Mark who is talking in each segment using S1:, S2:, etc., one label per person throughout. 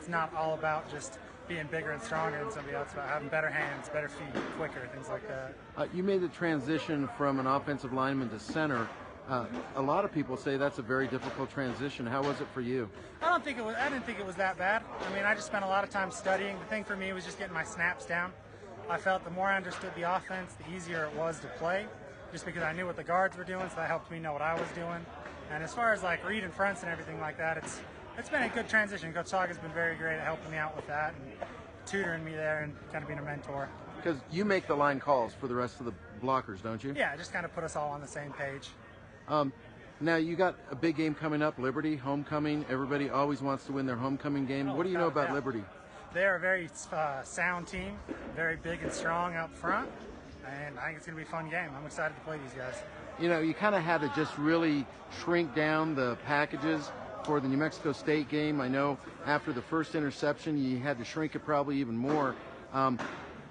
S1: it's not all about just being bigger and stronger than somebody else, about having better hands, better feet, quicker, things like that.
S2: You made the transition from an offensive lineman to center. A lot of people say that's a very difficult transition. How was it for you?
S1: I didn't think it was that bad. I mean, I just spent a lot of time studying. The thing for me was just getting my snaps down. I felt the more I understood the offense, the easier it was to play, just because I knew what the guards were doing, so that helped me know what I was doing. And as far as like reading fronts and everything like that, it's been a good transition. Coach Saga's been very great at helping me out with that and tutoring me there and kind of being a mentor.
S2: Because you make the line calls for the rest of the blockers, don't you?
S1: Yeah, just kind of put us all on the same page.
S2: Now you got a big game coming up, Liberty, homecoming. Everybody always wants to win their homecoming game. What do you know about Liberty?
S1: They're a very sound team, very big and strong up front, and I think it's going to be a fun game. I'm excited to play these guys.
S2: You know, you kind of had to just really shrink down the packages for the New Mexico State game. I know after the first interception, you had to shrink it probably even more.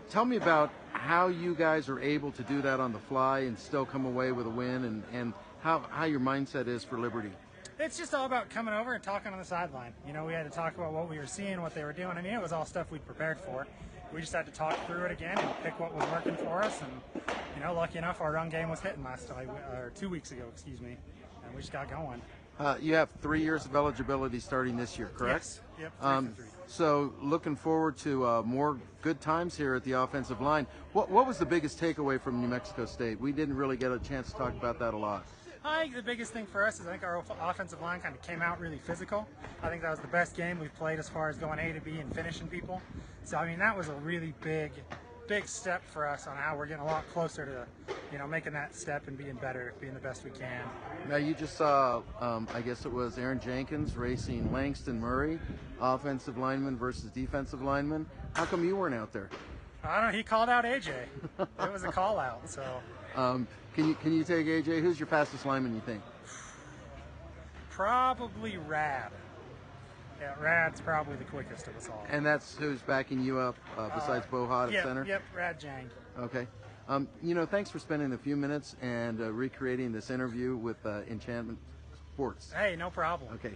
S2: Tell me about how you guys are able to do that on the fly and still come away with a win, and how your mindset is for Liberty.
S1: It's just all about coming over and talking on the sideline. You know, we had to talk about what we were seeing, what they were doing. I mean, it was all stuff we'd prepared for. We just had to talk through it again and pick what was working for us. And, you know, lucky enough, our run game was hitting or 2 weeks ago, and we just got going.
S2: You have 3 years of eligibility starting this year, correct?
S1: Yes. Yep. 3 for 3.
S2: So looking forward to more good times here at the offensive line. What was the biggest takeaway from New Mexico State? We didn't really get a chance to talk about that a lot.
S1: I think the biggest thing for us is I think our offensive line kind of came out really physical. I think that was the best game we've played as far as going A to B and finishing people. So, I mean, that was a really big step for us on how we're getting a lot closer to, you know, making that step and being better, being the best we can.
S2: Now, you just saw, I guess it was Aaron Jenkins racing Langston Murray, offensive lineman versus defensive lineman. How come you weren't out there?
S1: I don't know. He called out AJ. It was a call out, so.
S2: Can you take AJ? Who's your fastest lineman, you think?
S1: Probably Rad. Yeah, Rad's probably the quickest of us all.
S2: And that's who's backing you up besides Bohat at center?
S1: Yep, Rad Jang.
S2: Okay. You know, thanks for spending a few minutes and recreating this interview with Enchantment Sports.
S1: Hey, no problem.
S2: Okay.